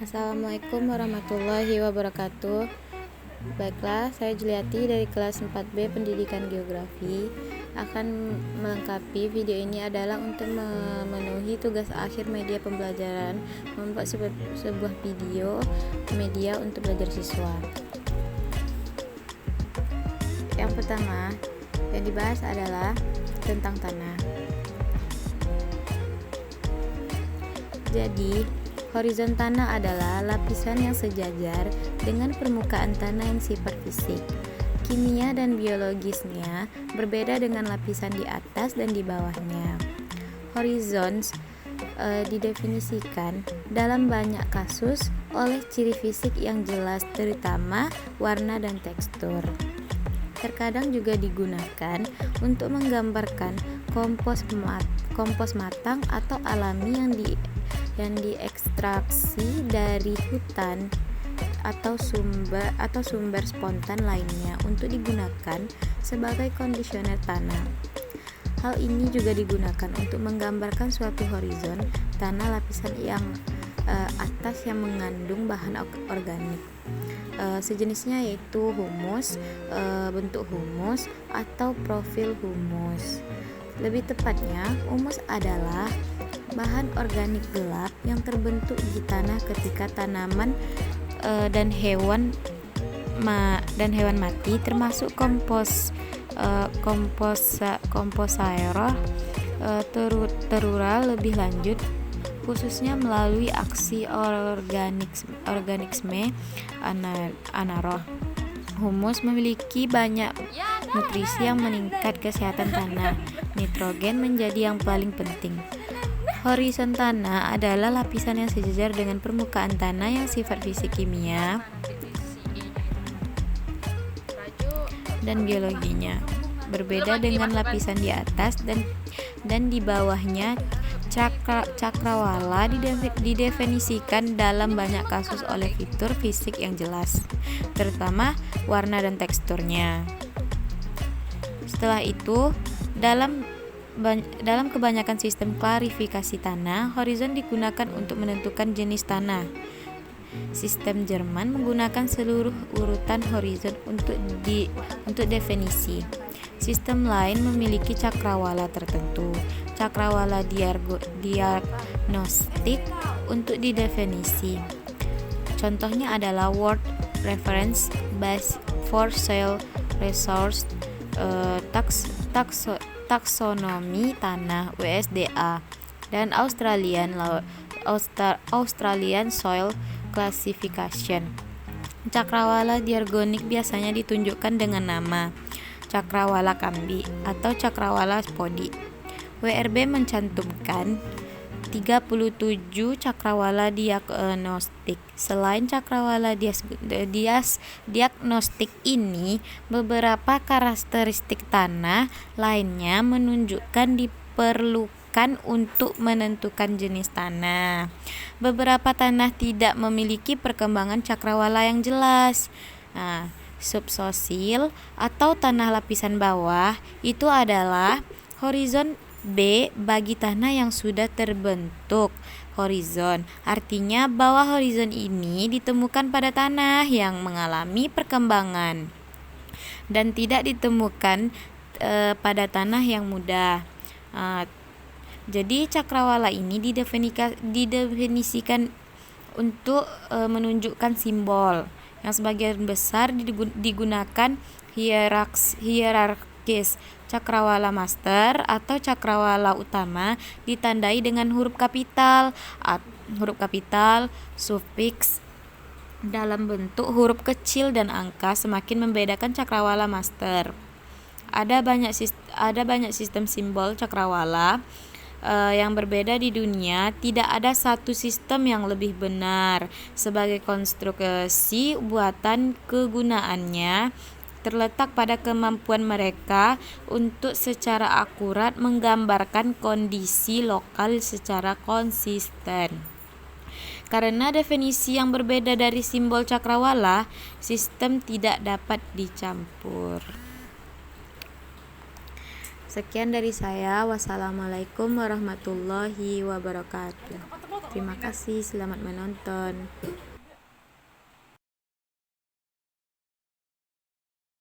Assalamualaikum warahmatullahi wabarakatuh. Baiklah, saya Juliati dari kelas 4B Pendidikan Geografi akan melengkapi video ini adalah untuk memenuhi tugas akhir media pembelajaran, membuat sebuah video media untuk belajar siswa. Yang pertama yang dibahas adalah tentang tanah. Jadi, horizon tanah adalah lapisan yang sejajar dengan permukaan tanah yang sifat fisik, kimia dan biologisnya berbeda dengan lapisan di atas dan di bawahnya. Horizon didefinisikan dalam banyak kasus oleh ciri fisik yang jelas, terutama warna dan tekstur. Terkadang juga digunakan untuk menggambarkan kompos matang atau alami yang diekstraksi dari hutan atau sumber spontan lainnya untuk digunakan sebagai kondisioner tanah. Hal ini juga digunakan untuk menggambarkan suatu horizon tanah lapisan yang atas yang mengandung bahan organik. Sejenisnya yaitu humus, bentuk humus atau profil humus. Lebih tepatnya, humus adalah bahan organik gelap yang terbentuk di tanah ketika tanaman dan hewan mati, termasuk komposaera terural lebih lanjut, khususnya melalui aksi organisme anaerob. Humus memiliki banyak nutrisi yang meningkat kesehatan tanah. Nitrogen menjadi yang paling penting. Horizon tanah adalah lapisan yang sejajar dengan permukaan tanah yang sifat fisik, kimia dan biologinya berbeda dengan lapisan di atas dan di bawahnya. Cakrawala didefinisikan dalam banyak kasus oleh fitur fisik yang jelas, terutama warna dan teksturnya. Setelah itu, dalam kebanyakan sistem klasifikasi tanah, horizon digunakan untuk menentukan jenis tanah. Sistem Jerman menggunakan seluruh urutan horizon untuk definisi. Sistem lain memiliki cakrawala tertentu, cakrawala diagnostik untuk didefinisi. Contohnya adalah World Reference Base for Soil Resource Taksonomi Tanah (WSDA) dan Australian Soil Classification. Cakrawala diagronik biasanya ditunjukkan dengan nama cakrawala Kambi atau cakrawala Spoddi. WRB mencantumkan 37 cakrawala diagnostik. Selain cakrawala diagnostik ini, beberapa karakteristik tanah lainnya menunjukkan diperlukan untuk menentukan jenis tanah. Beberapa tanah tidak memiliki perkembangan cakrawala yang jelas. Subsoil atau tanah lapisan bawah itu adalah horizon B bagi tanah yang sudah terbentuk horizon. Artinya bawah horizon ini ditemukan pada tanah yang mengalami perkembangan dan tidak ditemukan pada tanah yang mudah. Jadi cakrawala ini didefinisikan untuk menunjukkan simbol yang sebagian besar digunakan hierarkis. Cakrawala master atau cakrawala utama ditandai dengan huruf kapital, sufiks dalam bentuk huruf kecil dan angka semakin membedakan cakrawala master. Ada banyak sistem simbol cakrawala yang berbeda di dunia. Tidak ada satu sistem yang lebih benar. Sebagai konstruksi buatan, kegunaannya terletak pada kemampuan mereka untuk secara akurat menggambarkan kondisi lokal secara konsisten. Karena definisi yang berbeda dari simbol cakrawala, sistem tidak dapat dicampur. Sekian dari saya. Wassalamualaikum warahmatullahi wabarakatuh. Terima kasih, selamat menonton.